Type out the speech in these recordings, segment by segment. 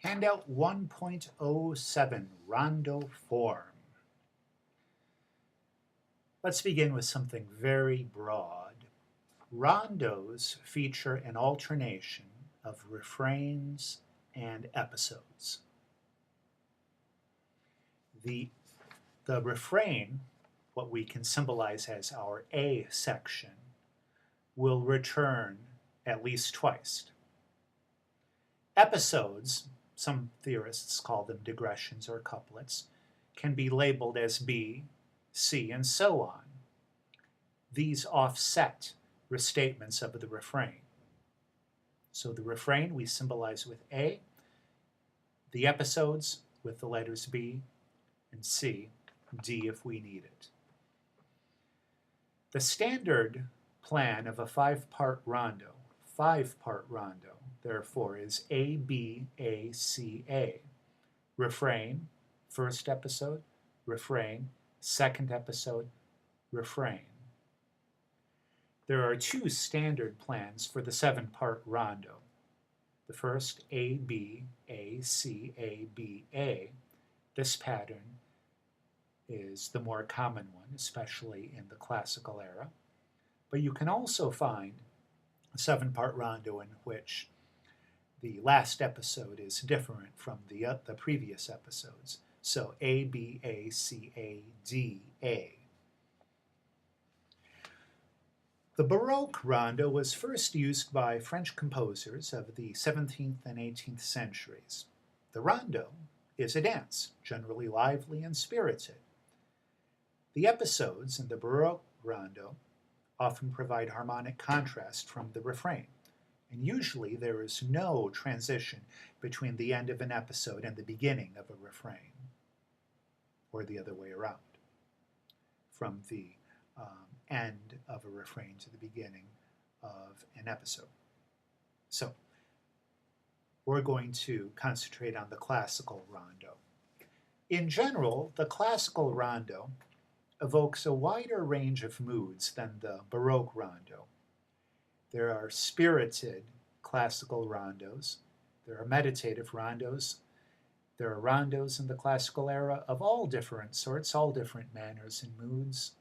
Handout 1.07, Rondo Form. Let's begin with something very broad. Rondos feature an alternation of refrains and episodes. The refrain, what we can symbolize as our A section, will return at least twice. Episodes, some theorists call them digressions or couplets, can be labeled as B, C, and so on. These offset restatements of the refrain. So the refrain we symbolize with A, the episodes with the letters B and C, D if we need it. The standard plan of a five-part rondo, therefore, is A, B, A, C, A. Refrain, first episode, refrain, second episode, refrain. There are two standard plans for the seven-part rondo. The first, A, B, A, C, A, B, A. This pattern is the more common one, especially in the classical era. But you can also find a seven-part rondo in which the last episode is different from the previous episodes. So A, B, A, C, A, D, A. The Baroque rondo was first used by French composers of the 17th and 18th centuries. The rondo is a dance, generally lively and spirited. The episodes in the Baroque rondo often provide harmonic contrast from the refrain, and usually there is no transition between the end of an episode and the beginning of a refrain, or the other way around, from the end of a refrain to the beginning of an episode. So, we're going to concentrate on the classical rondo. In general, the classical rondo evokes a wider range of moods than the Baroque rondo. There are spirited classical rondos, there are meditative rondos, there are rondos in the classical era of all different sorts, all different manners and moods.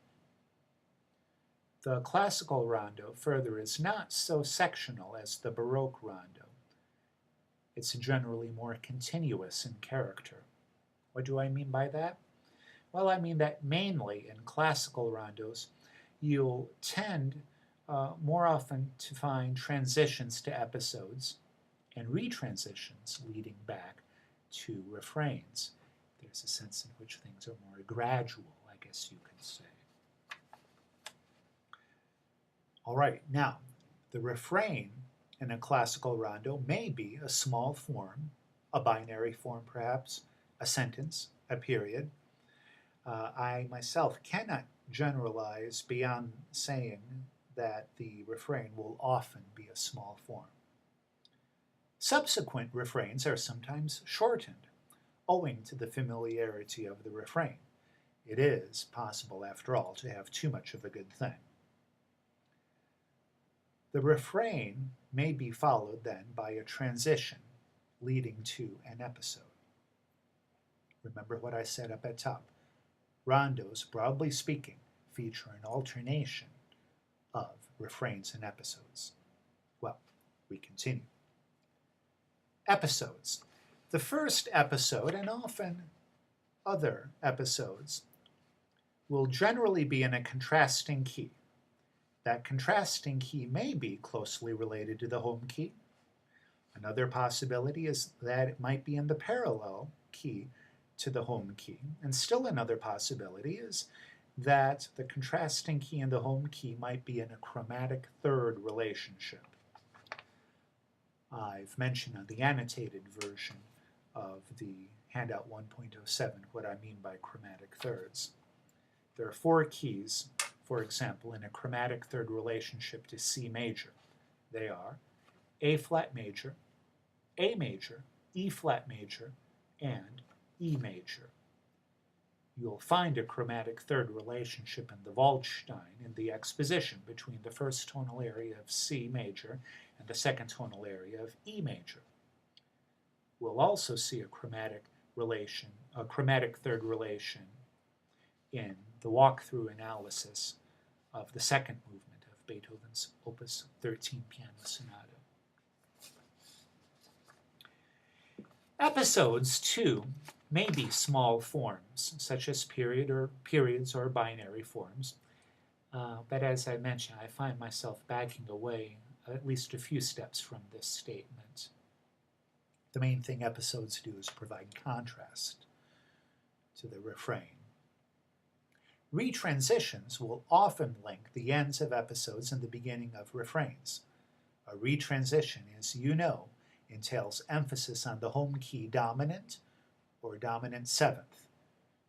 The classical rondo, further, is not so sectional as the Baroque rondo. It's generally more continuous in character. What do I mean by that? Well, I mean that mainly in classical rondos, you'll tend more often to find transitions to episodes and retransitions leading back to refrains. There's a sense in which things are more gradual, I guess you could say. All right, now, the refrain in a classical rondo may be a small form, a binary form perhaps, a sentence, a period. I myself cannot generalize beyond saying that the refrain will often be a small form. Subsequent refrains are sometimes shortened, owing to the familiarity of the refrain. It is possible, after all, to have too much of a good thing. The refrain may be followed then by a transition leading to an episode. Remember what I said up at top. Rondos, broadly speaking, feature an alternation of refrains and episodes. Well, we continue. Episodes. The first episode, and often other episodes, will generally be in a contrasting key. That contrasting key may be closely related to the home key. Another possibility is that it might be in the parallel key to the home key. And still another possibility is that the contrasting key and the home key might be in a chromatic third relationship. I've mentioned on the annotated version of the handout 1.07 what I mean by chromatic thirds. There are four keys, for example, in a chromatic third relationship to C major. They are A flat major, A major, E flat major, and E major. You'll find a chromatic third relationship in the Waldstein in the exposition between the first tonal area of C major and the second tonal area of E major. We'll also see a chromatic third relation in the walkthrough analysis of the second movement of Beethoven's Opus 13 Piano Sonata. Episodes, too, may be small forms, such as periods or binary forms. But as I mentioned, I find myself backing away at least a few steps from this statement. The main thing episodes do is provide contrast to the refrain. Retransitions will often link the ends of episodes and the beginning of refrains. A retransition, as you know, entails emphasis on the home key dominant or dominant seventh.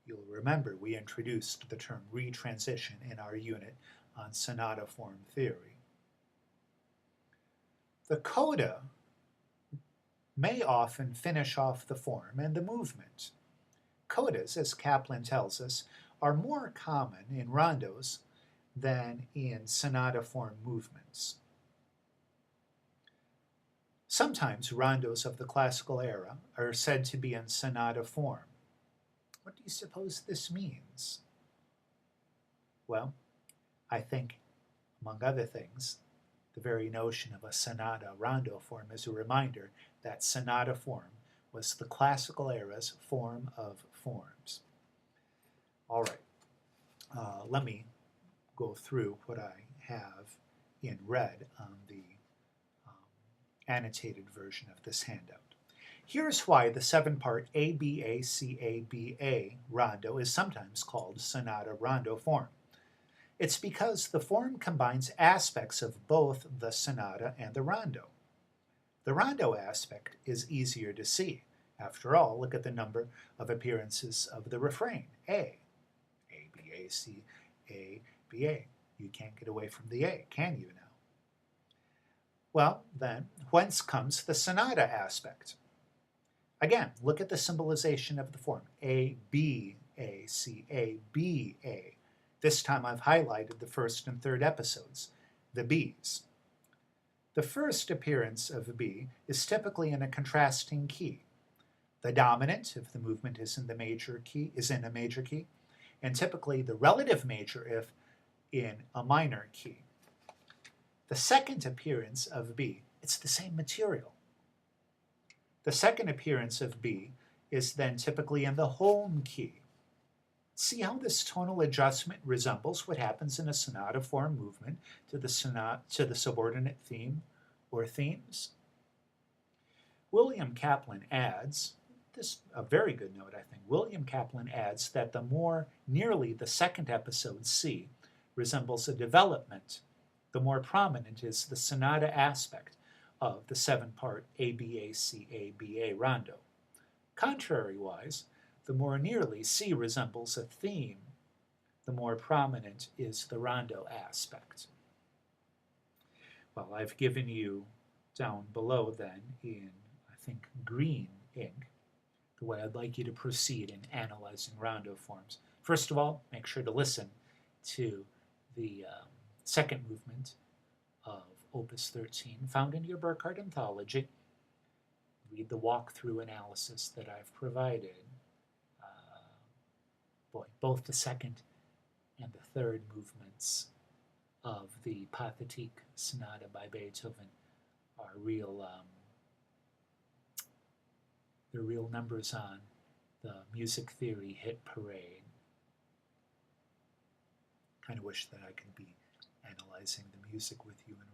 You'll remember we introduced the term retransition in our unit on sonata form theory. The coda may often finish off the form and the movement. Codas, as Kaplan tells us, are more common in rondos than in sonata form movements. Sometimes rondos of the classical era are said to be in sonata form. What do you suppose this means? Well, I think, among other things, the very notion of a sonata rondo form is a reminder that sonata form was the classical era's form of forms. All right, let me go through what I have in red on the annotated version of this handout. Here's why the 7-part ABACABA rondo is sometimes called sonata rondo form. It's because the form combines aspects of both the sonata and the rondo. The rondo aspect is easier to see. After all, look at the number of appearances of the refrain, A, B, A, C, A, B, A. You can't get away from the A, can you now? Well, then, whence comes the sonata aspect? Again, look at the symbolization of the form, A, B, A, C, A, B, A. This time I've highlighted the first and third episodes, the B's. The first appearance of B is typically in a contrasting key. The dominant, if the movement is in a major key, and typically the relative major if in a minor key. The second appearance of B, it's the same material. The second appearance of B is then typically in the home key. See how this tonal adjustment resembles what happens in a sonata form movement to the subordinate theme or themes? William Kaplan adds, this a very good note I think, William Kaplan adds that the more nearly the second episode C resembles a development, the more prominent is the sonata aspect of the 7-part ABACABA rondo. Contrariwise, the more nearly C resembles a theme, the more prominent is the rondo aspect. Well, I've given you down below then in, I think, green ink, the way I'd like you to proceed in analyzing rondo forms. First of all, make sure to listen to the second movement of Opus 13 found in your Burckhardt anthology. Read the walkthrough analysis that I've provided. Both the second and the third movements of the Pathetique Sonata by Beethoven are they're real numbers on the music theory hit parade. Kind of wish that I could be analyzing the music with you in